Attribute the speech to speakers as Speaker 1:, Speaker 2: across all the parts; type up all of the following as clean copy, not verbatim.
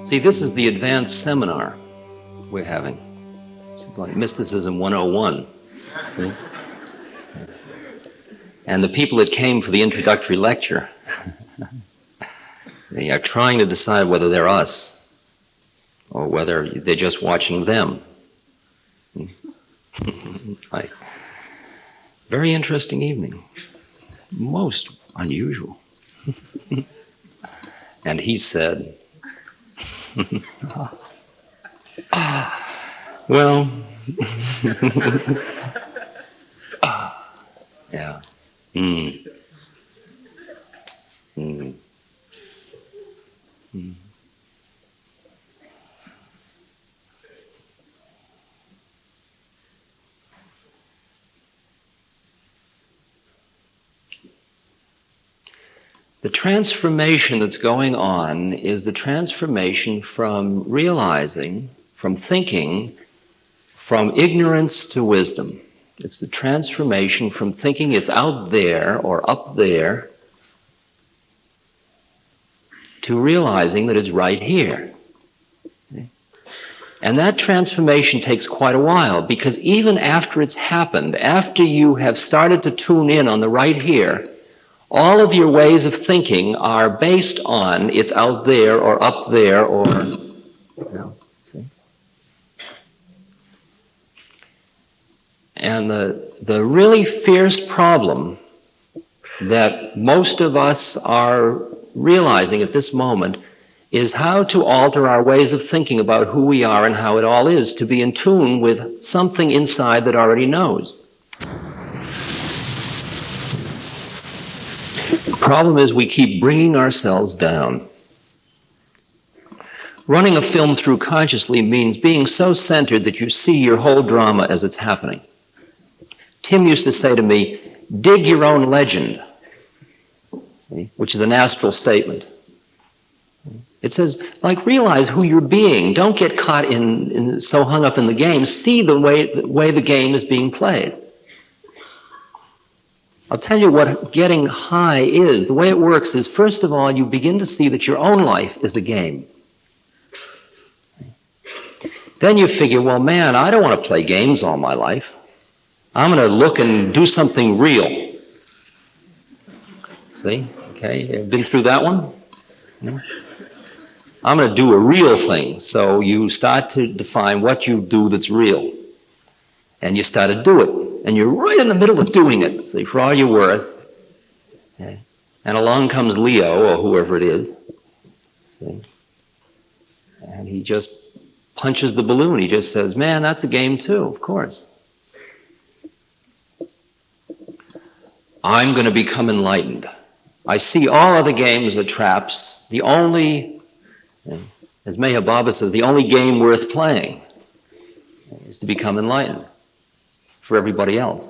Speaker 1: See, this is the advanced seminar we're having. It's like Mysticism 101. See? And the people that came for the introductory lecture, they are trying to decide whether they're us or whether they're just watching them. Right. Very interesting evening. Most unusual. And he said, well, yeah. Mm. Mm. Mm. The transformation that's going on is the transformation from realizing, from thinking, from ignorance to wisdom. It's the transformation from thinking it's out there or up there to realizing that it's right here. And that transformation takes quite a while, because even after it's happened, after you have started to tune in on the right here, all of your ways of thinking are based on it's out there or up there or, see? And the really fierce problem that most of us are realizing at this moment is how to alter our ways of thinking about who we are and how it all is, to be in tune with something inside that already knows. The problem is we keep bringing ourselves down. Running a film through consciously means being so centered that you see your whole drama as it's happening. Tim used to say to me, dig your own legend, which is an astral statement. It says, like, realize who you're being. Don't get caught in so hung up in the game. See the way the game is being played. I'll tell you what getting high is. The way it works is, first of all, you begin to see that your own life is a game. Then you figure, well, man, I don't want to play games all my life. I'm going to look and do something real. See? Okay, you've been through that one? No? I'm going to do a real thing. So you start to define what you do that's real. And you start to do it. And you're right in the middle of doing it, see, for all you're worth. Okay. And along comes Leo, or whoever it is. See? And he just punches the balloon. He just says, man, that's a game too, of course. I'm going to become enlightened. I see all other games are traps. The only, as Meher Baba says, the only game worth playing is to become enlightened for everybody else.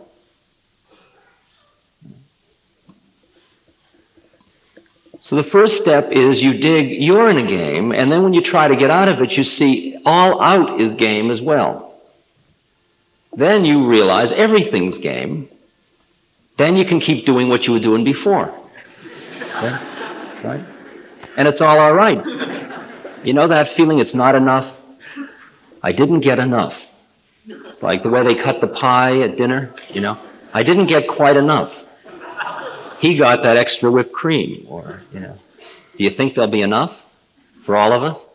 Speaker 1: So the first step is you dig, you're in a game, and then when you try to get out of it, you see all out is game as well. Then you realize everything's game. Then you can keep doing what you were doing before. Okay? Right? And it's all right. You know that feeling, it's not enough? I didn't get enough. It's like the way they cut the pie at dinner, you know. I didn't get quite enough. He got that extra whipped cream, or, you know. Do you think there'll be enough for all of us?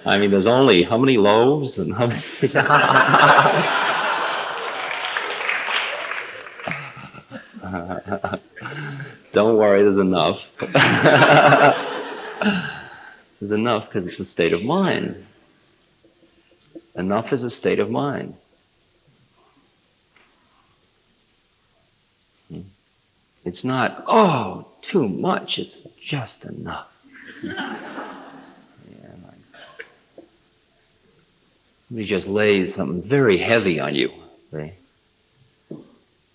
Speaker 1: I mean, there's only how many loaves and how many... Don't worry, there's enough. There's enough because it's a state of mind. Enough is a state of mind. It's not, oh, too much. It's just enough. Somebody just lays something very heavy on you. See?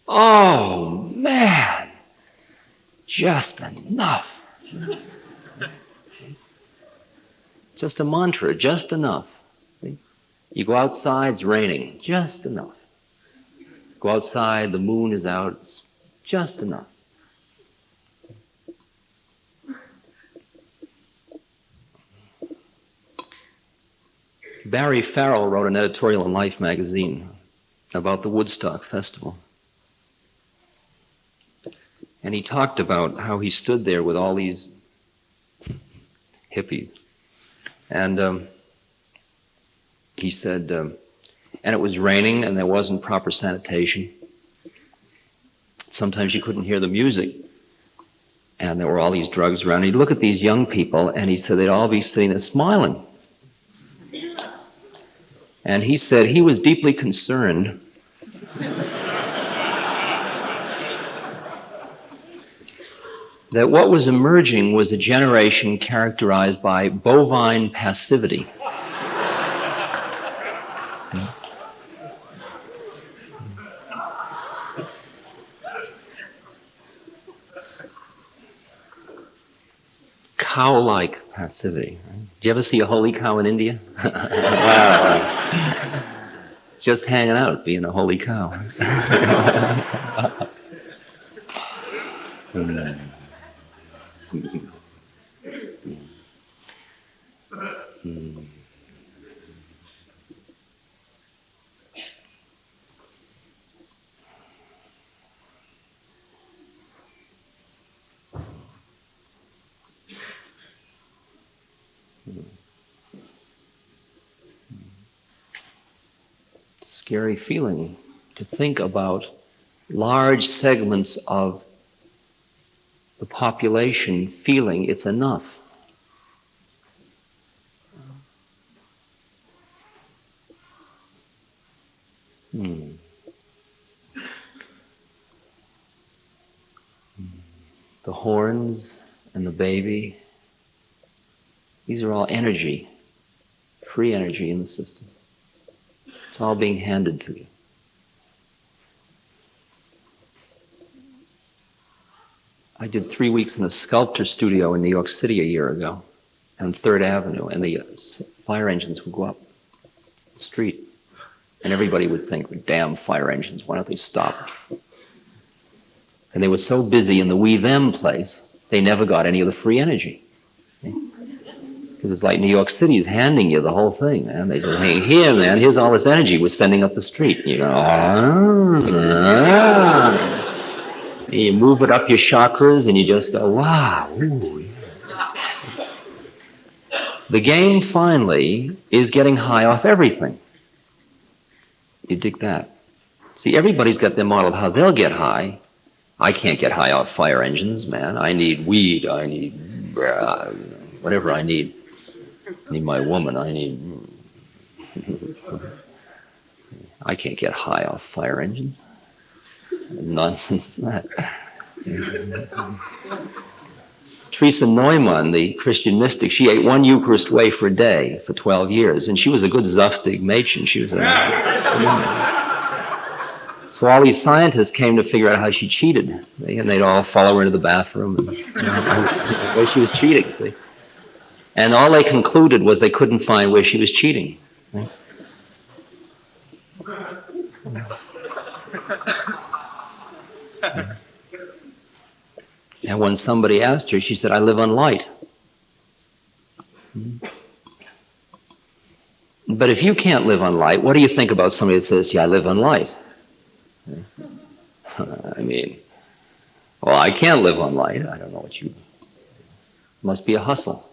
Speaker 1: Oh, man. Just enough. Just a mantra, just enough. See? You go outside, it's raining. Just enough. Go outside, the moon is out. It's just enough. Barry Farrell wrote an editorial in Life magazine about the Woodstock Festival. And he talked about how he stood there with all these hippies. And he said, and it was raining and there wasn't proper sanitation. Sometimes you couldn't hear the music. And there were all these drugs around. He'd look at these young people and he said they'd all be sitting there smiling. And he said he was deeply concerned that what was emerging was a generation characterized by bovine passivity. Cow-like passivity. Did you ever see a holy cow in India? Wow. Just hanging out, being a holy cow. Scary feeling to think about large segments of the population feeling it's enough. The horns and the baby, these are all energy, free energy in the system. It's all being handed to you. I did 3 weeks in a sculptor studio in New York City a year ago on 3rd Avenue, and the fire engines would go up the street. And everybody would think, the damn fire engines, why don't they stop? And they were so busy in the we-them place, they never got any of the free energy. Because it's like New York City is handing you the whole thing, man. They just, hey, here, man, here's all this energy we're sending up the street. You go, you move it up your chakras and you just go, wow. Ooh. The game, finally, is getting high off everything. You dig that? See, everybody's got their model of how they'll get high. I can't get high off fire engines, man. I need weed. I need whatever I need. I need my woman. I can't get high off fire engines. Nonsense is that. Teresa Neumann, the Christian mystic, she ate 1 Eucharist wafer a day for 12 years, and she was a good zuftig Mädchen. She was So all these scientists came to figure out how she cheated, and they'd all follow her into the bathroom, and where she was cheating, see. And all they concluded was they couldn't find where she was cheating. Right? And when somebody asked her, she said, I live on light. But if you can't live on light, what do you think about somebody that says, yeah, I live on light? I mean, well, I can't live on light. I don't know what you... Must be a hustle.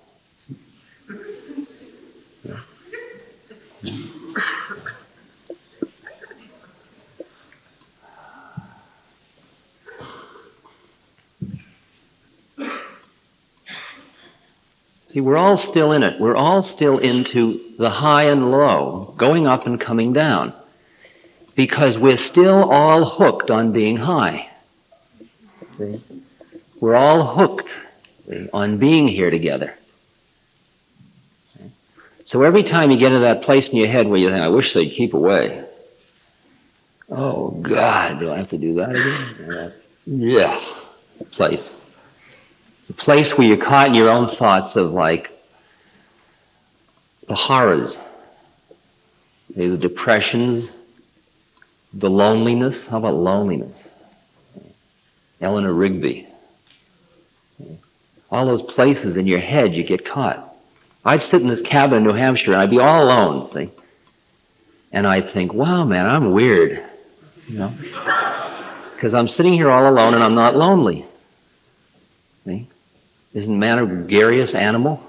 Speaker 1: See, we're all still in it. We're all still into the high and low, going up and coming down, because we're still all hooked on being high. See? We're all hooked on being here together. So every time you get into that place in your head where you think, I wish they'd keep away. Oh, God, do I have to do that again? Yeah, place. The place where you're caught in your own thoughts of, like, the horrors, the depressions, the loneliness. How about loneliness? Eleanor Rigby. All those places in your head you get caught. I'd sit in this cabin in New Hampshire, and I'd be all alone, see? And I'd think, wow, man, I'm weird, you know? Because I'm sitting here all alone, and I'm not lonely. See? Isn't man a gregarious animal?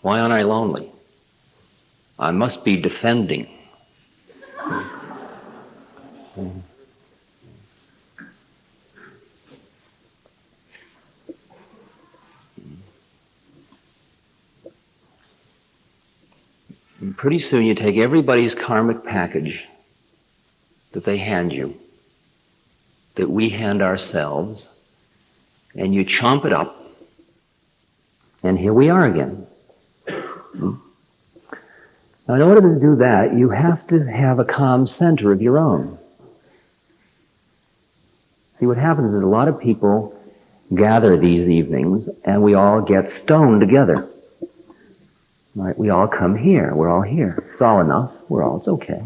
Speaker 1: Why aren't I lonely? I must be defending. And pretty soon you take everybody's karmic package that they hand you, that we hand ourselves, and you chomp it up, and here we are again. Now, in order to do that, you have to have a calm center of your own. See, what happens is a lot of people gather these evenings, and we all get stoned together. Right? We all come here. We're all here. It's all enough. It's okay.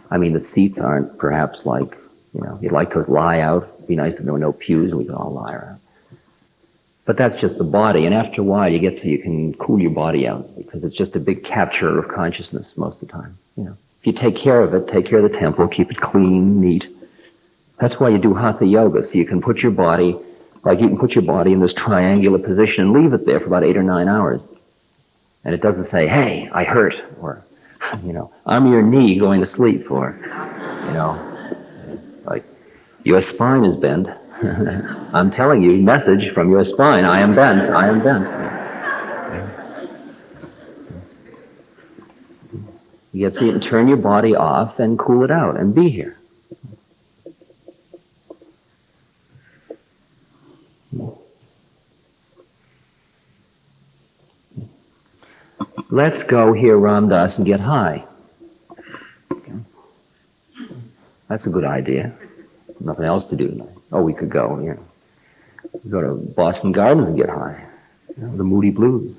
Speaker 1: I mean, the seats aren't perhaps like, you'd like to lie out. It'd be nice if there were no pews and we could all lie around. But that's just the body, and after a while you get so you can cool your body out, because it's just a big capture of consciousness most of the time. If you take care of it, take care of the temple, keep it clean, neat. That's why you do hatha yoga, so you can put your body, in this triangular position and leave it there for about 8 or 9 hours. And it doesn't say, hey, I hurt, or, I'm your knee going to sleep, or, like, your spine is bent. I'm telling you, message from your spine, I am bent, I am bent. You get so you can turn your body off and cool it out and be here. Let's go hear Ram Dass and get high. That's a good idea. Nothing else to do tonight. Oh, we could go, We go to Boston Gardens and get high. The Moody Blues.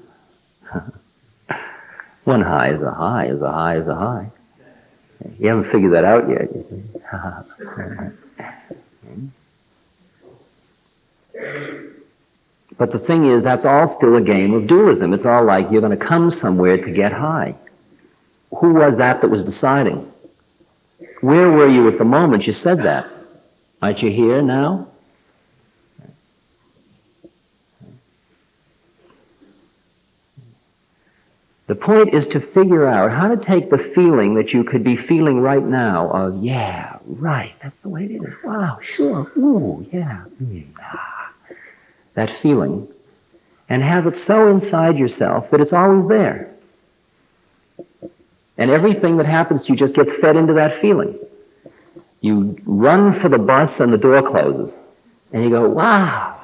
Speaker 1: One high is a high is a high is a high. You haven't figured that out yet, you see. But the thing is, that's all still a game of dualism. It's all like you're going to come somewhere to get high. Who was that was deciding? Where were you at the moment you said that? Aren't you here now? The point is to figure out how to take the feeling that you could be feeling right now of, yeah, right, that's the way it is. Wow, sure, ooh, yeah, that feeling, and have it so inside yourself that it's always there. And everything that happens to you just gets fed into that feeling. You run for the bus and the door closes. And you go, wow.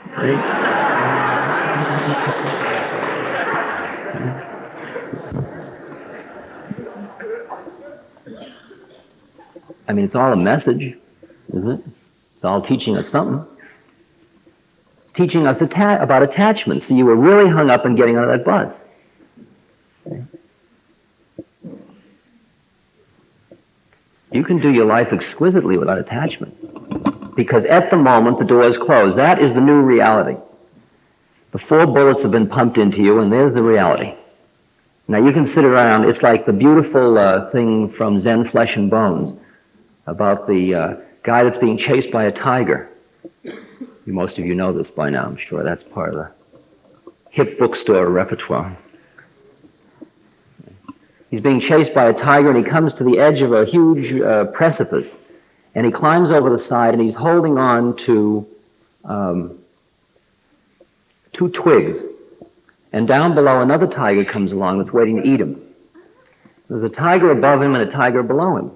Speaker 1: I mean, it's all a message, isn't it? It's all teaching us something. It's teaching us about attachment. So you were really hung up on getting on that bus. You can do your life exquisitely without attachment. Because at the moment the door is closed. That is the new reality. The 4 bullets have been pumped into you, and there's the reality. Now you can sit around. It's like the beautiful thing from Zen Flesh and Bones about the guy that's being chased by a tiger. Most of you know this by now, I'm sure. That's part of the hip bookstore repertoire. He's being chased by a tiger, and he comes to the edge of a huge precipice, and he climbs over the side, and he's holding on to 2 twigs. And down below, another tiger comes along that's waiting to eat him. There's a tiger above him and a tiger below him.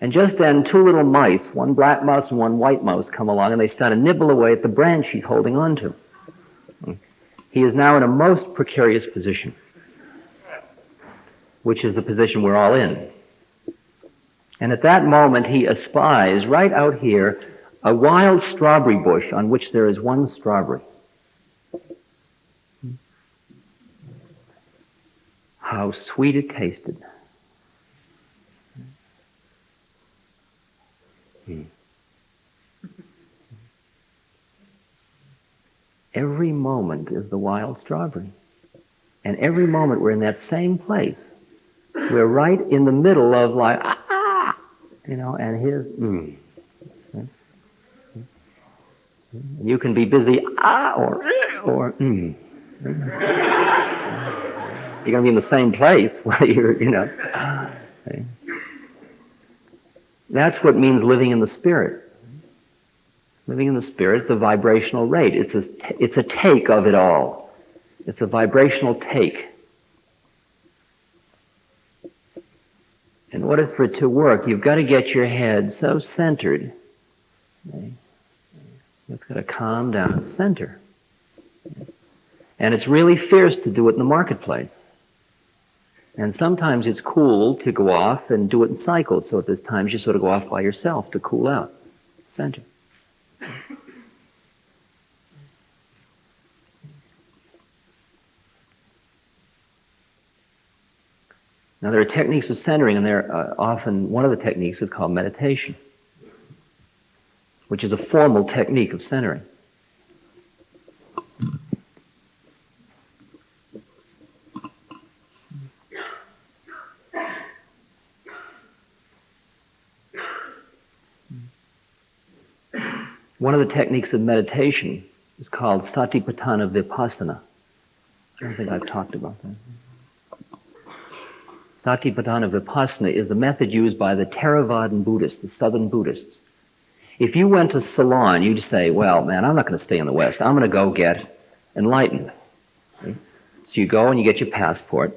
Speaker 1: And just then, 2 little mice, one black mouse and one white mouse, come along, and they start to nibble away at the branch he's holding on to. He is now in a most precarious position, which is the position we're all in. And at that moment, he espies, right out here, a wild strawberry bush on which there is 1 strawberry. How sweet it tasted. Every moment is the wild strawberry. And every moment we're in that same place. We're right in the middle of like, and his, You can be busy, or. You're going to be in the same place while you're. That's what means living in the Spirit. Living in the Spirit, it's a vibrational rate. It's a take of it all. It's a vibrational take. In order for it to work, you've got to get your head so centered. It's got to calm down and center. And it's really fierce to do it in the marketplace. And sometimes it's cool to go off and do it in cycles. So at this time, you sort of go off by yourself to cool out. Center. Now, there are techniques of centering, and often one of the techniques is called meditation, which is a formal technique of centering. One of the techniques of meditation is called Satipatthana Vipassana. I don't think I've talked about that. Satipatthana Vipassana is the method used by the Theravadan Buddhists, the Southern Buddhists. If you went to Ceylon, you'd say, well, man, I'm not going to stay in the West. I'm going to go get enlightened. Okay? So you go and you get your passport.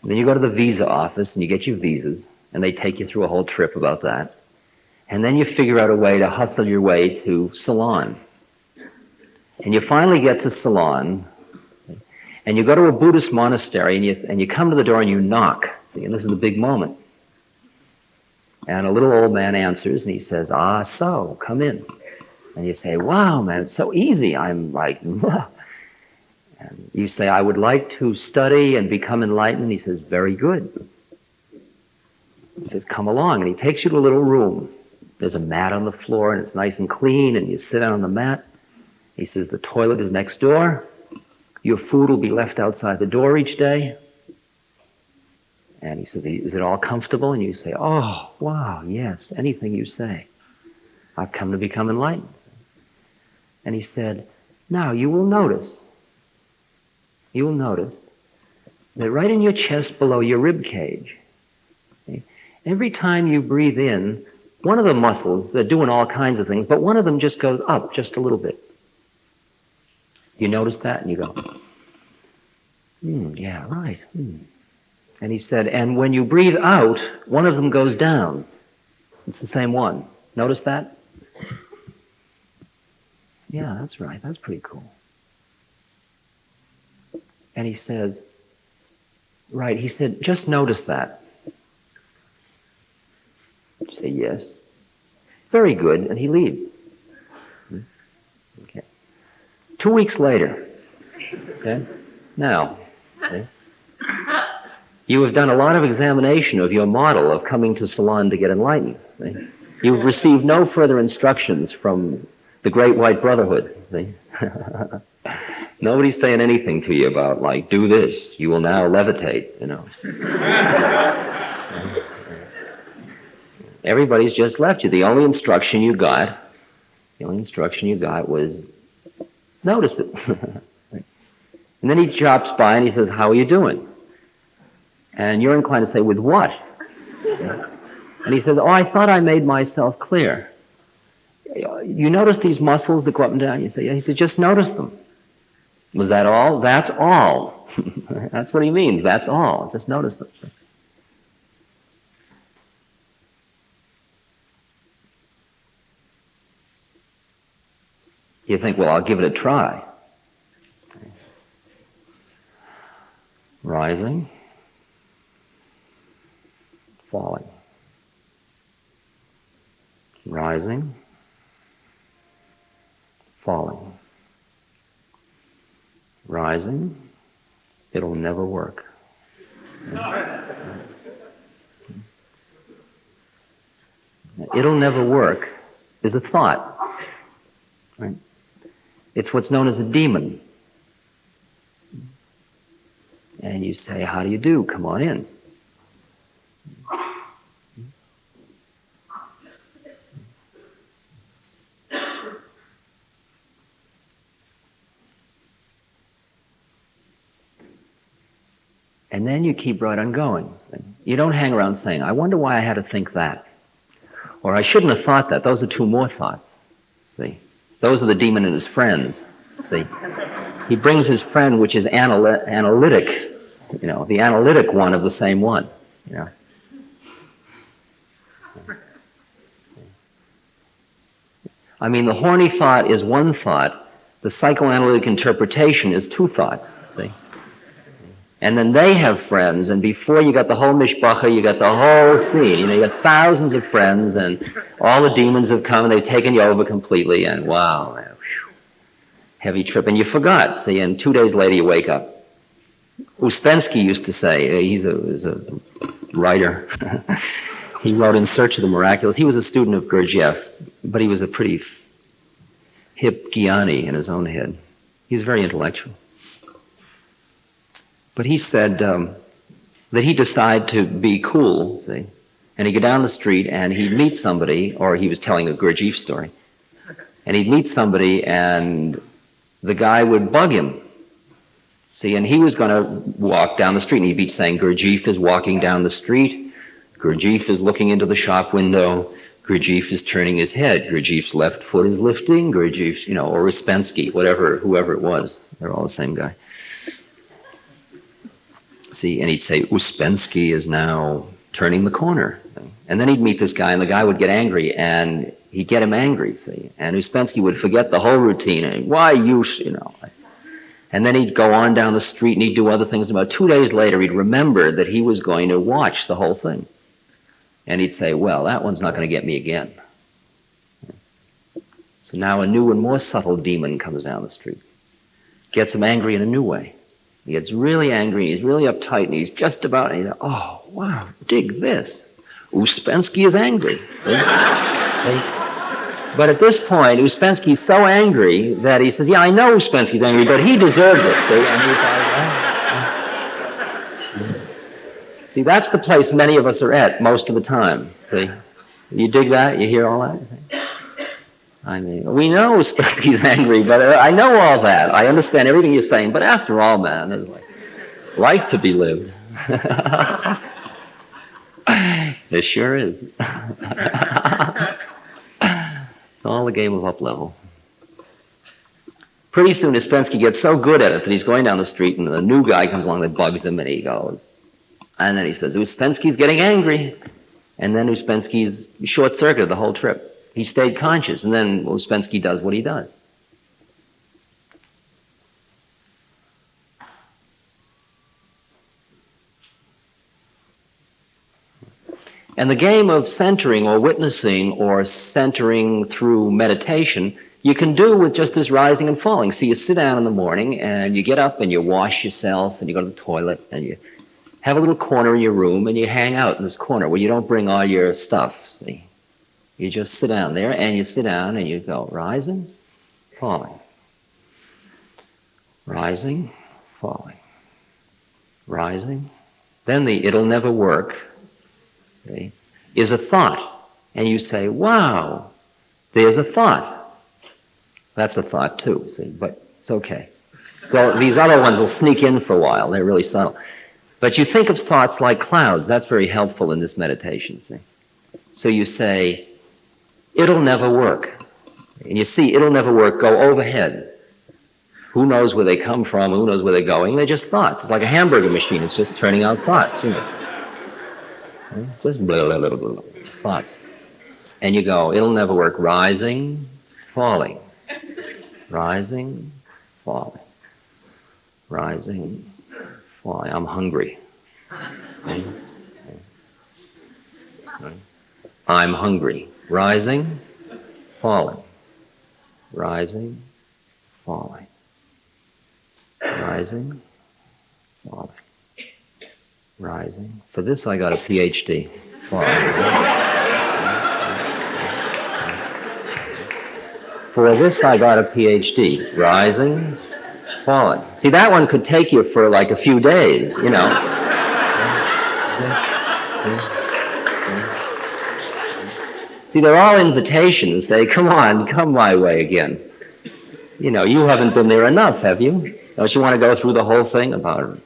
Speaker 1: And then you go to the visa office and you get your visas, and they take you through a whole trip about that. And then you figure out a way to hustle your way to Ceylon. And you finally get to Ceylon, and you go to a Buddhist monastery, and you come to the door and you knock. And this is the big moment. And a little old man answers, and he says, so, come in. And you say, wow, man, it's so easy. I'm like, whoa. And you say, I would like to study and become enlightened. He says, very good. He says, come along. And he takes you to a little room. There's a mat on the floor, and it's nice and clean, and you sit down on the mat. He says, the toilet is next door. Your food will be left outside the door each day. And he says, is it all comfortable? And you say, oh, wow, yes, anything you say. I've come to become enlightened. And he said, now you will notice that right in your chest below your rib cage, okay, every time you breathe in, one of the muscles, they're doing all kinds of things, but one of them just goes up just a little bit. You notice that? And you go, yeah, right. And he said, and when you breathe out, one of them goes down. It's the same one. Notice that? Yeah, that's right. That's pretty cool. And he says, right, he said, just notice that. You say, yes. Very good. And he leaves. Okay. 2 weeks later, okay, now, okay, you have done a lot of examination of your model of coming to Ceylon to get enlightened. Okay? You've received no further instructions from the Great White Brotherhood. See? Nobody's saying anything to you about, like, do this, you will now levitate, Everybody's just left you. The only instruction you got was notice it. And then he drops by and he says, how are you doing? And you're inclined to say, with what? And he says, I thought I made myself clear. You notice these muscles that go up and down? You say, yeah. He said, just notice them. Was that all? That's all. That's what he means. That's all. Just notice them. You think, well, I'll give it a try. Rising, falling. Rising, falling. Rising, it'll never work. It'll never work is a thought. Right? It's what's known as a demon. and you say, how do you do? Come on in. And then you keep right on going. You don't hang around saying, I wonder why I had to think that. Or I shouldn't have thought that. Those are two more thoughts. See? Those are the demon and his friends. See? He brings his friend, which is analytic. You know, the analytic one of the same one. You know. I mean, the horny thought is one thought. The psychoanalytic interpretation is two thoughts. See? And then they have friends, and before you got the whole mishpacha, you got the whole scene. You know, you got thousands of friends, and all the demons have come, and they've taken you over completely, and wow, man, whew, heavy trip. And you forgot, see, and 2 days later you wake up. Uspensky used to say, he's a writer, he wrote In Search of the Miraculous. He was a student of Gurdjieff, but he was a pretty hip Gyani in his own head. He was very intellectual. But he said that he'd decide to be cool, see, and he'd go down the street and he'd meet somebody, or he was telling a Gurdjieff story, and he'd meet somebody and the guy would bug him, see, and he was going to walk down the street and he'd be saying, Gurdjieff is walking down the street, Gurdjieff is looking into the shop window, Gurdjieff is turning his head, Gurdjieff's left foot is lifting, Gurdjieff's, you know, or Uspensky, whoever it was, they're all the same guy. See, and he'd say, Uspensky is now turning the corner. And then he'd meet this guy, and the guy would get angry, and he'd get him angry, see. And Uspensky would forget the whole routine, and why you know. And then he'd go on down the street, and he'd do other things. And about 2 days later, he'd remember that he was going to watch the whole thing. And he'd say, well, that one's not going to get me again. So now a new and more subtle demon comes down the street. Gets him angry in a new way. He gets really angry, he's really uptight, and he's just about, and he's like, oh, wow, dig this. Uspensky is angry. But at this point, Uspensky's so angry that he says, yeah, I know Uspensky's angry, but he deserves it, see? And he's like, oh. See, that's the place many of us are at most of the time, see? You dig that? You hear all that? I mean, we know Uspensky's angry, but I know all that. I understand everything you're saying, but after all, man, there's like to be lived. There sure is. It's all a game of up-level. Pretty soon, Uspensky gets so good at it that he's going down the street, and a new guy comes along that bugs him, and he goes, and then he says, Uspensky's getting angry. And then Uspensky's short-circuited the whole trip. He stayed conscious, and then Uspensky does what he does. And the game of centering or witnessing or centering through meditation, you can do with just this rising and falling. So you sit down in the morning, and you get up, and you wash yourself, and you go to the toilet, and you have a little corner in your room, and you hang out in this corner where you don't bring all your stuff, see? You just sit down there, and you sit down, and you go rising, falling, rising, falling, rising. Then the it'll never work, okay, is a thought. And you say, wow, there's a thought. That's a thought too, see, but it's okay. So these other ones will sneak in for a while. They're really subtle. But you think of thoughts like clouds. That's very helpful in this meditation, see. So you say, it'll never work. And you see, it'll never work, go overhead. Who knows where they come from, who knows where they're going? They're just thoughts. It's like a hamburger machine. It's just turning out thoughts, you know. Just blah, blah, blah, blah, blah, thoughts. And you go, it'll never work, rising, falling. Rising, falling. Rising, falling. I'm hungry. I'm hungry. Rising, falling. Rising, falling. Rising, falling. Rising. For this I got a PhD. For this I got a PhD. Rising, falling. See, that one could take you for like a few days, you know. See, they're all invitations. They, come on, come my way again. You know, you haven't been there enough, have you? Don't you want to go through the whole thing about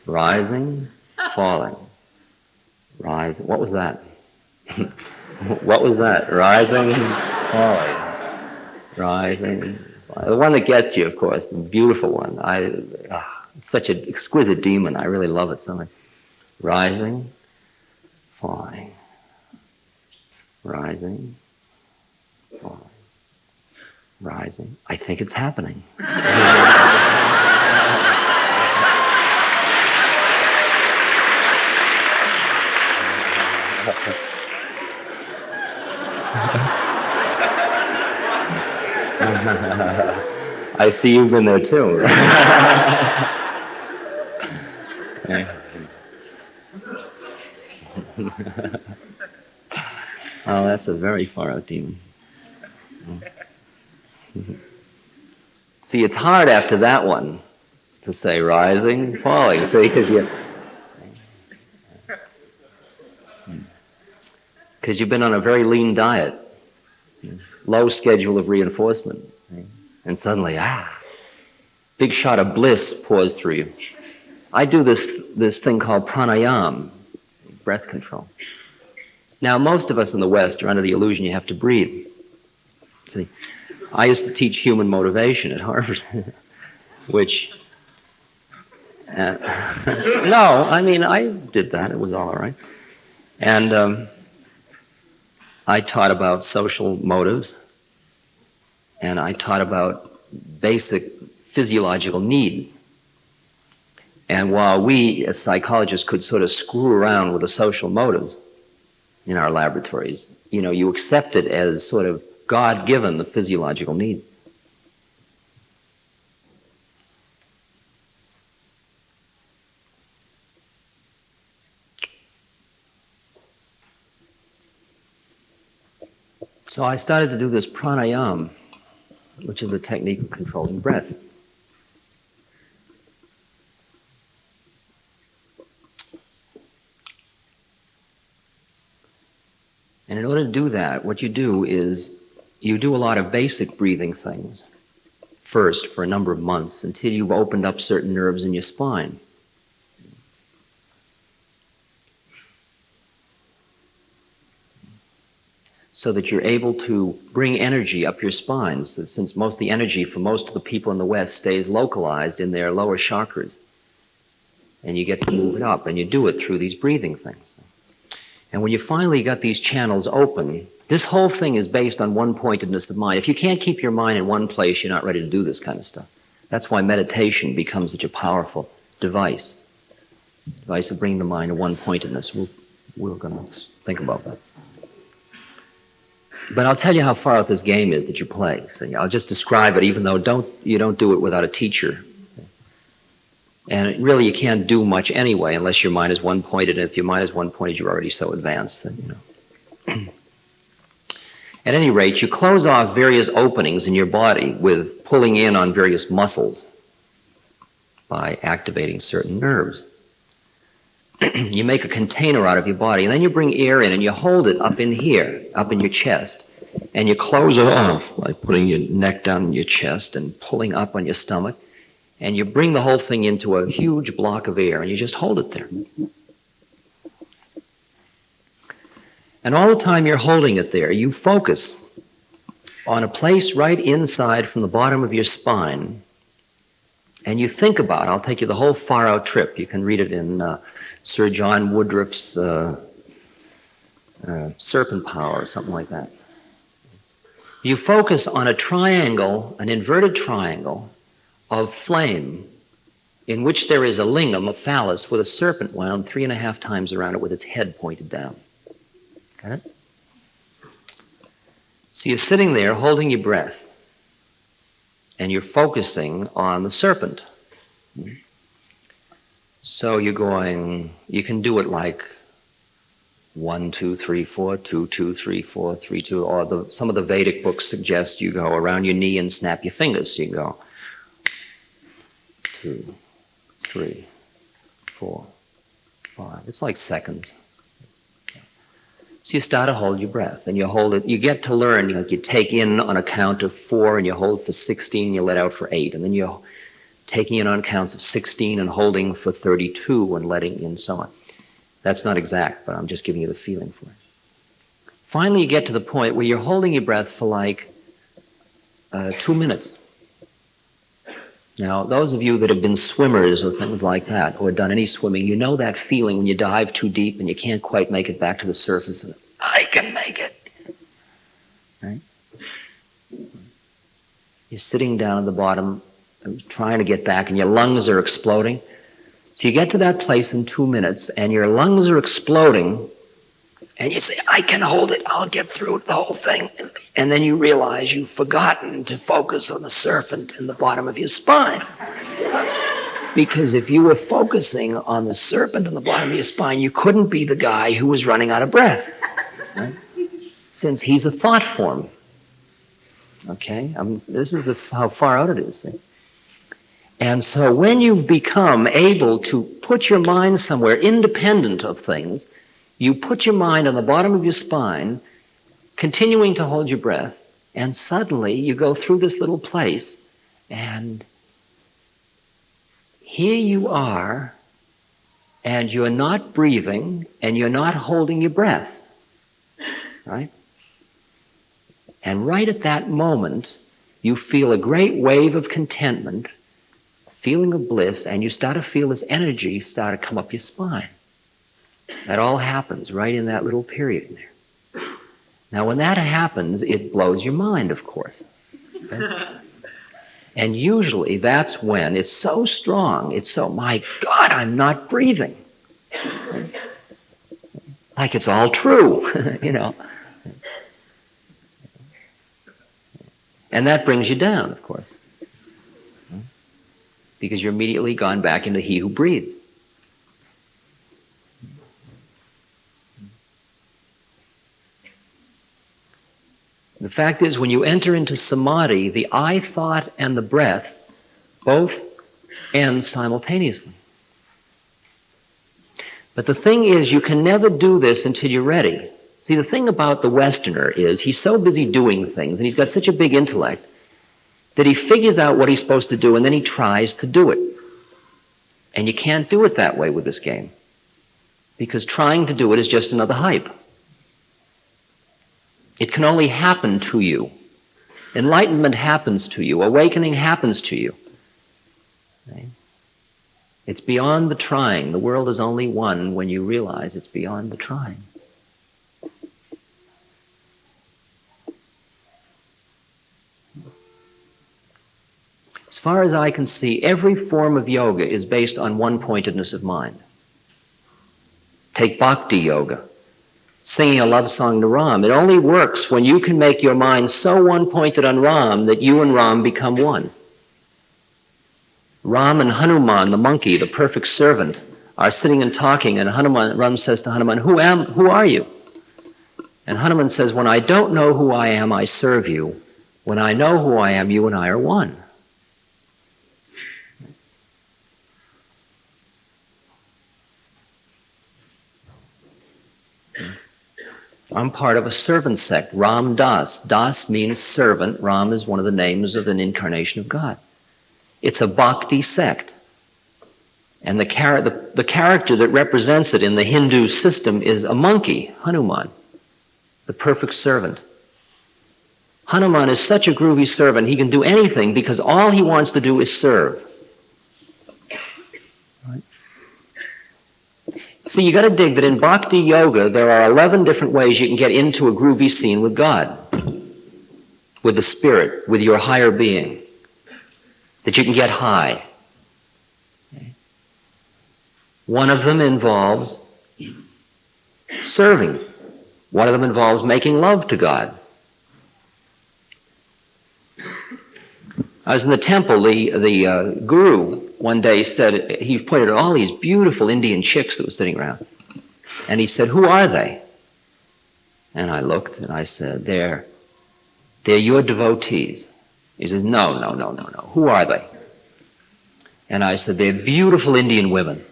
Speaker 1: rising, falling, rising? What was that? What was that? Rising, falling, rising. The one that gets you, of course, the beautiful one. It's such an exquisite demon. I really love it so much. Rising, falling, rising, falling, rising. I think it's happening. I see you've been there too. Oh, that's a very far out demon. See, it's hard after that one to say rising, falling. See, because you've been on a very lean diet, low schedule of reinforcement, and suddenly, big shot of bliss pours through you. I do this thing called Pranayama, breath control. Now, most of us in the West are under the illusion you have to breathe. See, I used to teach human motivation at Harvard, which, no, I mean, I did that. It was all right. And I taught about social motives, and I taught about basic physiological needs. And while we, as psychologists, could sort of screw around with the social motives in our laboratories, you know, you accept it as sort of God-given, the physiological needs. So I started to do this pranayama, which is a technique of controlling breath. And in order to do that, what you do is you do a lot of basic breathing things first for a number of months until you've opened up certain nerves in your spine. So that you're able to bring energy up your spine, so since most of the energy for most of the people in the West stays localized in their lower chakras. And you get to move it up, and you do it through these breathing things. And when you finally got these channels open, this whole thing is based on one-pointedness of mind. If you can't keep your mind in one place, you're not ready to do this kind of stuff. That's why meditation becomes such a powerful device of bringing the mind to one-pointedness. We're going to think about that. But I'll tell you how far out this game is that you play. So I'll just describe it, even though you don't do it without a teacher. And really, you can't do much anyway unless your mind is one-pointed. And if your mind is one-pointed, you're already so advanced that, you know. At any rate, you close off various openings in your body with pulling in on various muscles by activating certain nerves. You make a container out of your body, and then you bring air in, and you hold it up in here, up in your chest, and you close it off by putting your neck down in your chest and pulling up on your stomach, and you bring the whole thing into a huge block of air, and you just hold it there. And all the time you're holding it there, you focus on a place right inside from the bottom of your spine, and you think about, I'll take you the whole far-out trip. You can read it in Sir John Woodruff's Serpent Power or something like that. You focus on a triangle, an inverted triangle of flame in which there is a lingam, a phallus, with a serpent wound 3.5 times around it with its head pointed down. Got it? So you're sitting there holding your breath, and you're focusing on the serpent. So you're going, you can do it like 1, 2, 3, 4, 2, 2, 3, 4, 3, 2, or some of the Vedic books suggest you go around your knee and snap your fingers. So you can go 2, 3, 4, 5. It's like seconds. So you start to hold your breath, and you hold it. You get to learn, like you take in on a count of 4, and you hold for 16, and you let out for 8, and then you're taking in on counts of 16 and holding for 32 and letting in so on. That's not exact, but I'm just giving you the feeling for it. Finally, you get to the point where you're holding your breath for like 2 minutes. Now, those of you that have been swimmers or things like that, or done any swimming, you know that feeling when you dive too deep and you can't quite make it back to the surface. And I can make it. Right? You're sitting down at the bottom, trying to get back, and your lungs are exploding. So you get to that place in 2 minutes, and your lungs are exploding, and you say, I can hold it, I'll get through the whole thing. And then you realize you've forgotten to focus on the serpent in the bottom of your spine. Because if you were focusing on the serpent in the bottom of your spine, you couldn't be the guy who was running out of breath. Right? Since he's a thought form. Okay? This is how far out it is. See? And so when you become able to put your mind somewhere independent of things, you put your mind on the bottom of your spine, continuing to hold your breath, and suddenly you go through this little place, and here you are, and you're not breathing, and you're not holding your breath, right? And right at that moment, you feel a great wave of contentment, feeling of bliss, and you start to feel this energy start to come up your spine. That all happens right in that little period in there. Now, when that happens, it blows your mind, of course. Okay? And usually that's when it's so strong, it's so, my God, I'm not breathing. Like it's all true, you know. And that brings you down, of course. Because you're immediately gone back into he who breathes. The fact is, when you enter into samadhi, the I thought and the breath both end simultaneously. But the thing is, you can never do this until you're ready. See, the thing about the Westerner is he's so busy doing things, and he's got such a big intellect, that he figures out what he's supposed to do, and then he tries to do it. And you can't do it that way with this game, because trying to do it is just another hype. It can only happen to you. Enlightenment happens to you. Awakening happens to you. Okay? It's beyond the trying. The world is only one when you realize it's beyond the trying. As far as I can see, every form of yoga is based on one-pointedness of mind. Take Bhakti yoga. Singing a love song to Ram. It only works when you can make your mind so one-pointed on Ram that you and Ram become one. Ram and Hanuman, the monkey, the perfect servant, are sitting and talking, and Ram says to Hanuman, who are you? And Hanuman says, when I don't know who I am, I serve you. When I know who I am, you and I are one. I'm part of a servant sect, Ram Das. Das means servant. Ram is one of the names of an incarnation of God. It's a Bhakti sect. And the character that represents it in the Hindu system is a monkey, Hanuman, the perfect servant. Hanuman is such a groovy servant, he can do anything because all he wants to do is serve. So you got to dig that in Bhakti Yoga, there are 11 different ways you can get into a groovy scene with God, with the Spirit, with your higher being, that you can get high. Okay. One of them involves serving. One of them involves making love to God. I was in the temple, the guru one day said, he pointed at all these beautiful Indian chicks that were sitting around. And he said, who are they? And I looked and I said, they're your devotees. He says, no. Who are they? And I said, they're beautiful Indian women.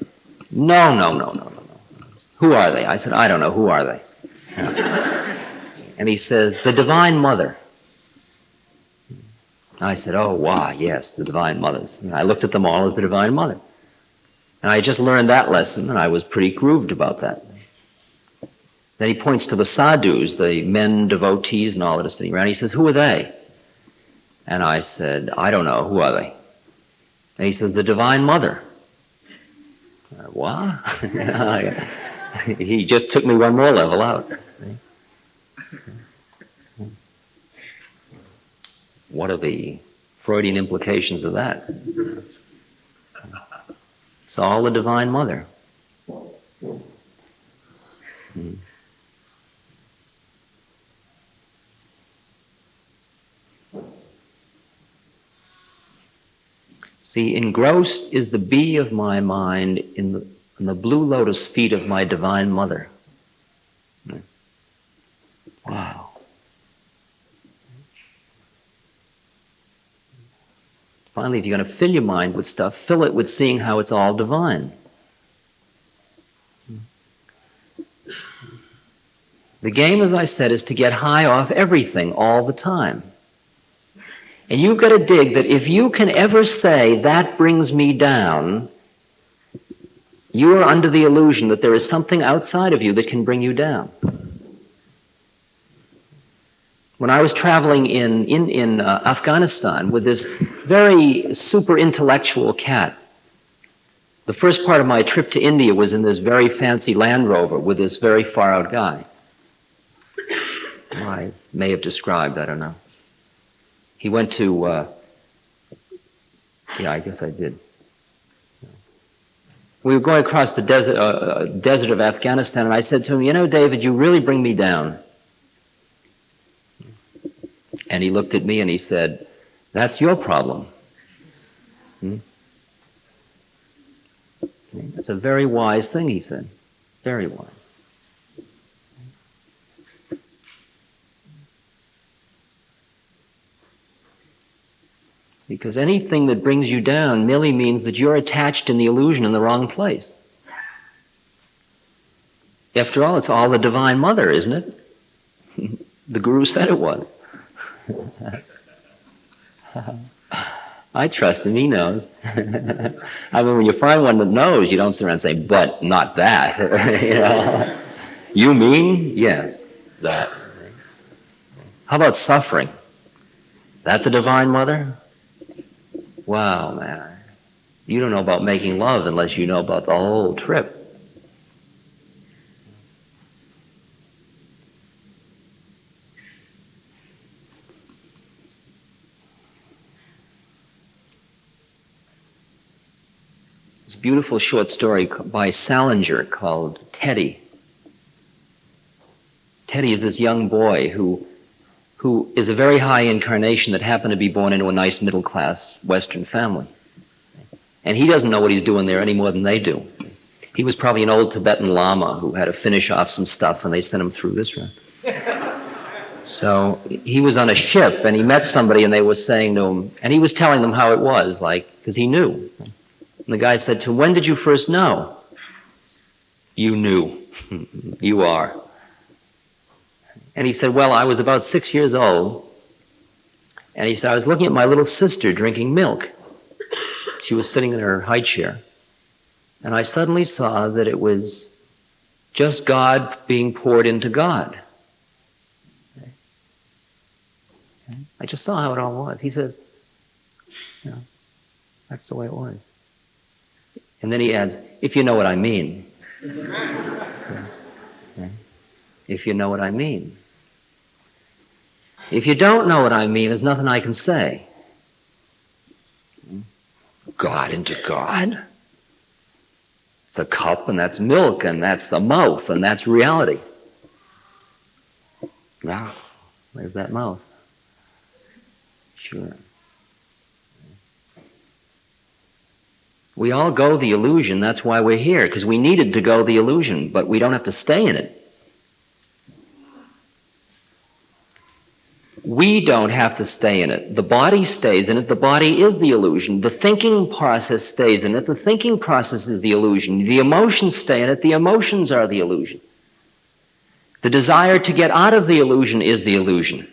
Speaker 1: No. Who are they? I said, I don't know. Who are they? And he says, the Divine Mother. I said, oh, wow, yes, the Divine Mothers. And I looked at them all as the Divine Mother. And I just learned that lesson, and I was pretty grooved about that. Then he points to the sadhus, the men devotees and all that are sitting around. He says, who are they? And I said, I don't know. Who are they? And he says, the Divine Mother. What? He just took me one more level out. What are the Freudian implications of that? It's all the Divine Mother. See, engrossed is the bee of my mind in the blue lotus feet of my Divine Mother. Wow. Finally, if you're going to fill your mind with stuff, fill it with seeing how it's all divine. The game, as I said, is to get high off everything all the time. And you've got to dig that if you can ever say, that brings me down, you are under the illusion that there is something outside of you that can bring you down. When I was traveling in Afghanistan with this very super intellectual cat, the first part of my trip to India was in this very fancy Land Rover with this very far out guy. I may have described, I don't know. He went to, I guess I did. We were going across the desert of Afghanistan, and I said to him, you know, David, you really bring me down. And he looked at me and he said, that's your problem. That's a very wise thing, he said. Very wise. Because anything that brings you down merely means that you're attached in the illusion in the wrong place. After all, it's all the Divine Mother, isn't it? The Guru said it was. I trust him, he knows. I mean, when you find one that knows, you don't sit around and say, but not that. You know? You mean? Yes, that. How about suffering? That the Divine Mother? Wow, man. You don't know about making love unless you know about the whole trip. This beautiful short story by Salinger called Teddy. Teddy is this young boy who is a very high incarnation that happened to be born into a nice middle-class Western family. And he doesn't know what he's doing there any more than they do. He was probably an old Tibetan Lama who had to finish off some stuff, and they sent him through this round. So he was on a ship, and he met somebody, and they were saying to him, and he was telling them how it was, like, because he knew. And the guy said to him, when did you first know? You knew. You are. And he said, well, I was about 6 years old. And he said, I was looking at my little sister drinking milk. She was sitting in her high chair. And I suddenly saw that it was just God being poured into God. I just saw how it all was. He said, you know, that's the way it was. And then he adds, if you know what I mean. If you know what I mean. If you don't know what I mean, there's nothing I can say. God into God. It's a cup, and that's milk, and that's the mouth, and that's reality. Now, where's that mouth? Sure. We all go the illusion. That's why we're here, because we needed to go the illusion, but we don't have to stay in it. We don't have to stay in it. The body stays in it. The body is the illusion. The thinking process stays in it. The thinking process is the illusion. The emotions stay in it. The emotions are the illusion. The desire to get out of the illusion is the illusion.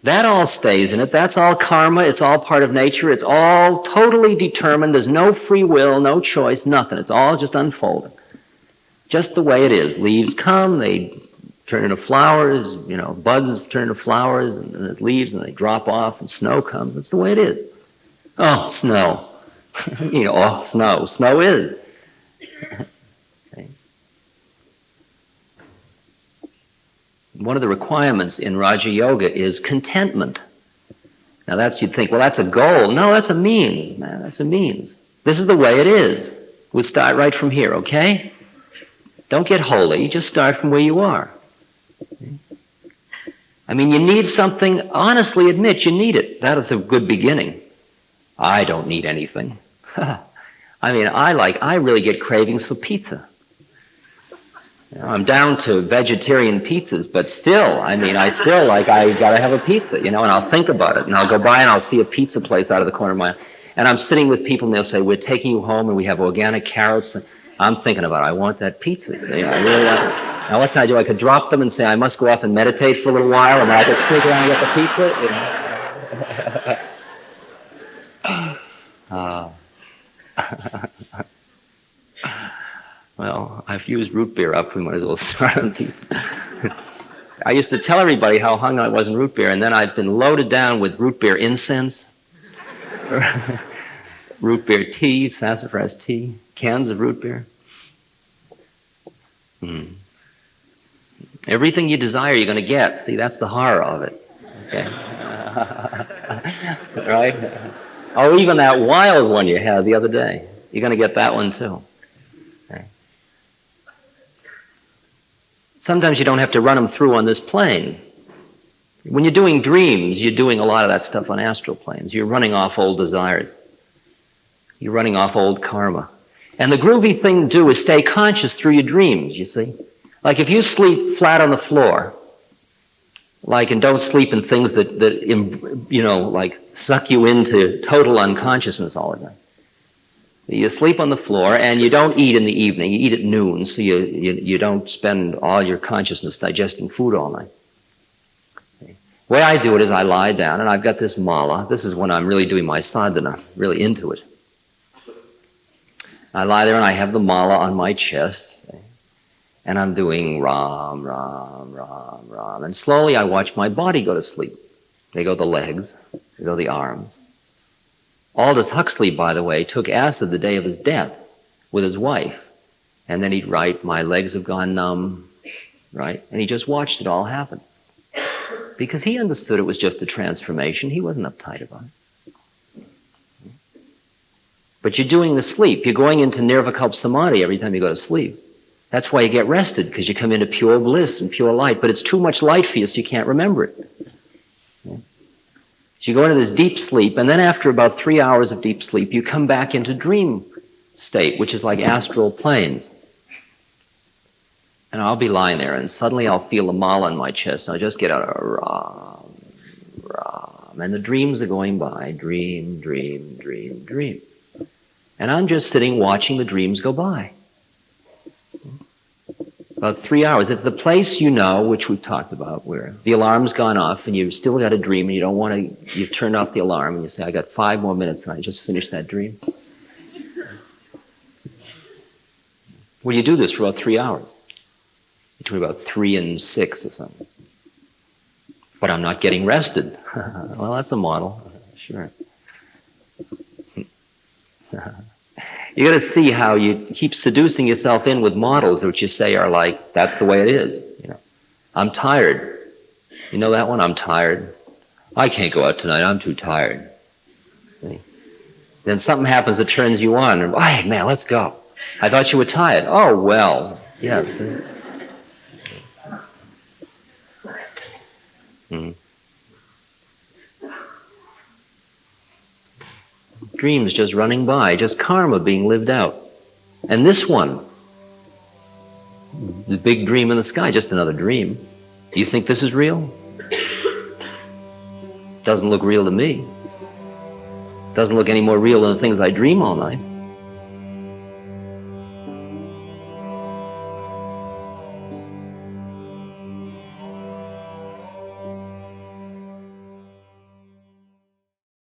Speaker 1: That all stays in it. That's all karma. It's all part of nature. It's all totally determined. There's no free will, no choice, nothing. It's all just unfolding. Just the way it is. Leaves come, they turn into flowers, buds turn into flowers, and there's leaves, and they drop off, and snow comes. That's the way it is. Oh, snow. Snow. Snow is. Okay. One of the requirements in Raja Yoga is contentment. Now you'd think, well, that's a goal. No, that's a means, man. That's a means. This is the way it is. We'll start right from here, okay? Don't get holy. Just start from where you are. I mean, you need something. Honestly admit you need it. That is a good beginning. I don't need anything. I mean, I really get cravings for pizza. I'm down to vegetarian pizzas, but still, I gotta have a pizza, and I'll think about it, and I'll go by and I'll see a pizza place out of the corner of my eye, and I'm sitting with people and they'll say, we're taking you home and we have organic carrots, and I'm thinking about it. I want that pizza. I really want it. Now what can I do? I could drop them and say I must go off and meditate for a little while, and then I could sneak around and get the pizza. Well, I've used root beer up. We might as well start on pizza. I used to tell everybody how hung I was in root beer, and then I've been loaded down with root beer incense, root beer tea, sassafras tea, cans of root beer. Everything you desire, you're going to get. See, that's the horror of it. Okay? Right? Oh, even that wild one you had the other day. You're going to get that one too. Okay? Sometimes you don't have to run them through on this plane. When you're doing dreams, you're doing a lot of that stuff on astral planes. You're running off old desires. You're running off old karma. And the groovy thing to do is stay conscious through your dreams, you see. Like if you sleep flat on the floor, and don't sleep in things that suck you into total unconsciousness all the time. You sleep on the floor and you don't eat in the evening. You eat at noon, so you don't spend all your consciousness digesting food all night. Okay. The way I do it is I lie down and I've got this mala. This is when I'm really doing my sadhana, really into it. I lie there and I have the mala on my chest. And I'm doing Ram, Ram, Ram, Ram. And slowly I watch my body go to sleep. They go the legs, they go the arms. Aldous Huxley, by the way, took acid the day of his death with his wife. And then he'd write, my legs have gone numb, right? And he just watched it all happen. Because he understood it was just a transformation. He wasn't uptight about it. But you're doing the sleep. You're going into Nirvikalpa Samadhi every time you go to sleep. That's why you get rested, because you come into pure bliss and pure light. But it's too much light for you, so you can't remember it. Okay? So you go into this deep sleep, and then after about 3 hours of deep sleep, you come back into dream state, which is like astral planes. And I'll be lying there, and suddenly I'll feel a mala in my chest, and I'll just get out a Ram, Ram. And the dreams are going by, dream, dream, dream, dream. And I'm just sitting watching the dreams go by. About 3 hours. It's the place which we've talked about, where the alarm's gone off and you've still got a dream and you don't want to, you've turned off the alarm and you say, I got 5 more minutes and I just finished that dream. Well, you do this for about 3 hours. Between about 3 and 6 or something. But I'm not getting rested. Well, that's a model. Sure. You got to see how you keep seducing yourself in with models which you say are like, that's the way it is. I'm tired. You know that one? I'm tired. I can't go out tonight. I'm too tired. See? Then something happens that turns you on. And, hey, man, let's go. I thought you were tired. Oh, well. Yeah. Mm-hmm. Dreams just running by, just karma being lived out. And this one, the big dream in the sky, just another dream. Do you think this is real? Doesn't look real to me. Doesn't look any more real than the things I dream all night.